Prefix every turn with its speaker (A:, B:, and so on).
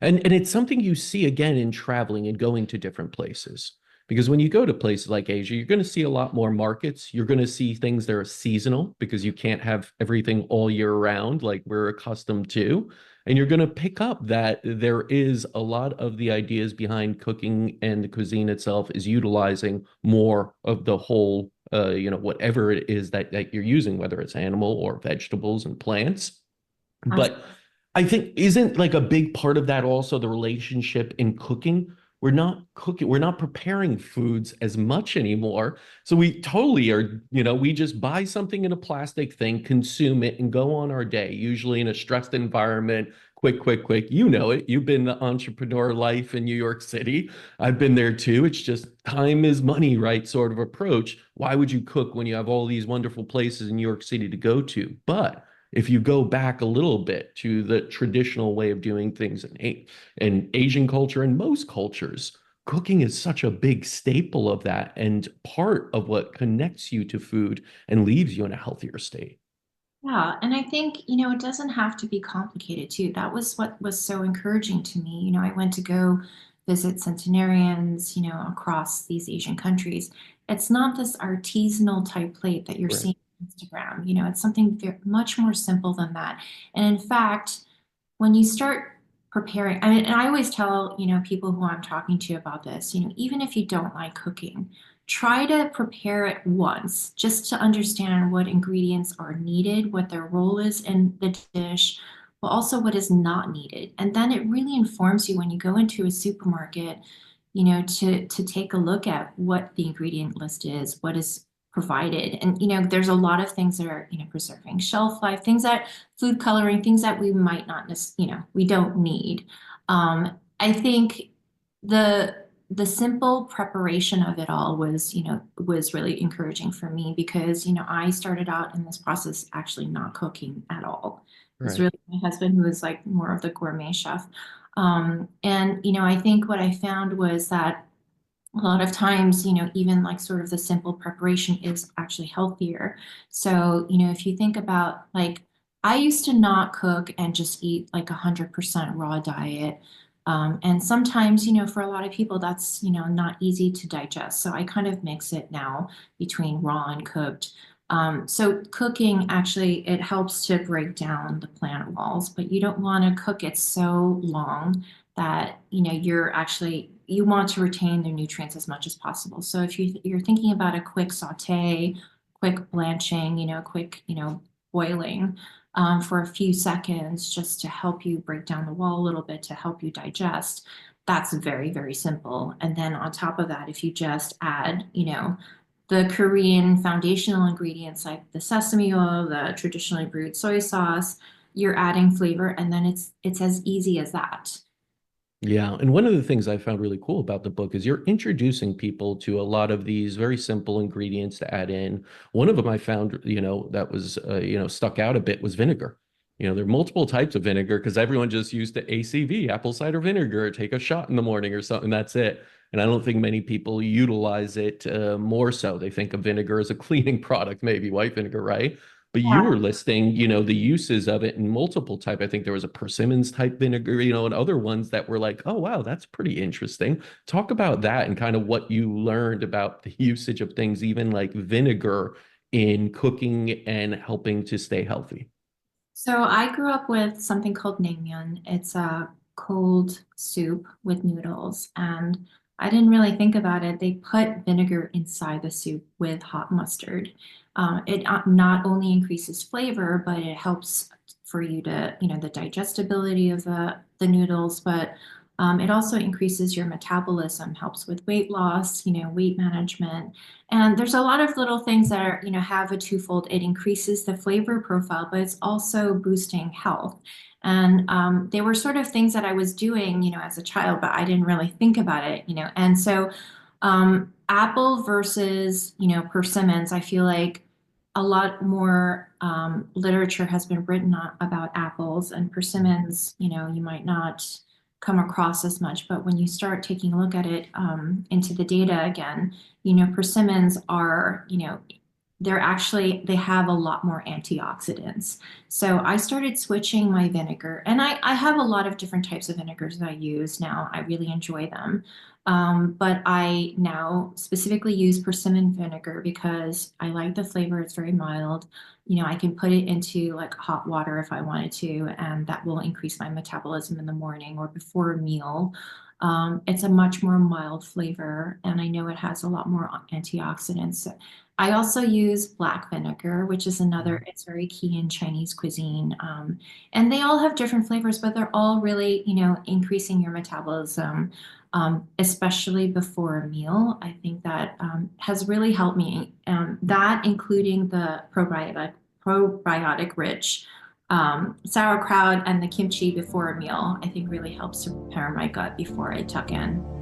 A: And it's something you see again in traveling and going to different places. Because when you go to places like Asia, you're going to see a lot more markets. You're going to see things that are seasonal because you can't have everything all year round like we're accustomed to. And you're going to pick up that there is a lot of the ideas behind cooking, and the cuisine itself is utilizing more of the whole, whatever it is that you're using, whether it's animal or vegetables and plants. But I think isn't like a big part of that also the relationship in cooking? We're not cooking, we're not preparing foods as much anymore. So we totally are, we just buy something in a plastic thing, consume it, and go on our day, usually in a stressed environment. Quick, quick, quick. You know it. You've been the entrepreneur life in New York City. I've been there too. It's just time is money, right? Sort of approach. Why would you cook when you have all these wonderful places in New York City to go to? But if you go back a little bit to the traditional way of doing things in Asian culture and most cultures, cooking is such a big staple of that and part of what connects you to food and leaves you in a healthier state.
B: Yeah, and I think, it doesn't have to be complicated too. That was what was so encouraging to me. I went to go visit centenarians, across these Asian countries. It's not this artisanal type plate that you're
A: Right.
B: seeing on Instagram. It's something much more simple than that. And in fact, when you start preparing, and I always tell, people who I'm talking to about this, even if you don't like cooking, try to prepare it once just to understand what ingredients are needed, what their role is in the dish, but also what is not needed. And then it really informs you when you go into a supermarket, to take a look at what the ingredient list is, what is provided. And, there's a lot of things that are, preserving shelf life, things that food coloring, things that we might not, we don't need. I think the the simple preparation of it all was really encouraging for me because, I started out in this process actually not cooking at all. It was
A: Right.
B: really my husband who was like more of the gourmet chef. And, I think what I found was that a lot of times, even like sort of the simple preparation is actually healthier. So, if you think about like, I used to not cook and just eat like 100% raw diet. And sometimes, for a lot of people, that's, not easy to digest. So I kind of mix it now between raw and cooked. So cooking actually, it helps to break down the plant walls, but you don't want to cook it so long that you want to retain their nutrients as much as possible. So if you're thinking about a quick saute, quick blanching, quick boiling for a few seconds just to help you break down the wall a little bit to help you digest, that's very, very simple. And then on top of that, if you just add the Korean foundational ingredients like the sesame oil, the traditionally brewed soy sauce, you're adding flavor, and then it's as easy as that.
A: Yeah, and one of the things I found really cool about the book is you're introducing people to a lot of these very simple ingredients to add in. One of them I found, that was, stuck out a bit was vinegar. There are multiple types of vinegar because everyone just used to ACV, apple cider vinegar, take a shot in the morning or something, that's it. And I don't think many people utilize it more so. They think of vinegar as a cleaning product, maybe white vinegar, right? But you
B: Yeah.
A: were listing, the uses of it in multiple type. I think there was a persimmons type vinegar, and other ones that were like, oh wow, that's pretty interesting. Talk about that and kind of what you learned about the usage of things, even like vinegar in cooking and helping to stay healthy.
B: So I grew up with something called naengmyeon. It's a cold soup with noodles, and I didn't really think about it. They put vinegar inside the soup with hot mustard. It not only increases flavor, but it helps for you to, the digestibility of the noodles, but it also increases your metabolism, helps with weight loss, weight management. And there's a lot of little things that are, have a twofold. It increases the flavor profile, but it's also boosting health. And they were sort of things that I was doing, as a child, but I didn't really think about it, And so apple versus, persimmons, I feel like a lot more literature has been written about apples and persimmons, you might not come across as much, but when you start taking a look at it into the data again, persimmons are, they have a lot more antioxidants. So I started switching my vinegar, and I have a lot of different types of vinegars that I use now. I really enjoy them. But I now specifically use persimmon vinegar because I like the flavor. It's very mild. I can put it into like hot water if I wanted to, and that will increase my metabolism in the morning or before a meal. It's a much more mild flavor, and I know it has a lot more antioxidants. I also use black vinegar, which is it's very key in Chinese cuisine. And they all have different flavors, but they're all really, increasing your metabolism, especially before a meal. I think that has really helped me. That including the probiotic-rich sauerkraut and the kimchi before a meal, I think really helps to prepare my gut before I tuck in.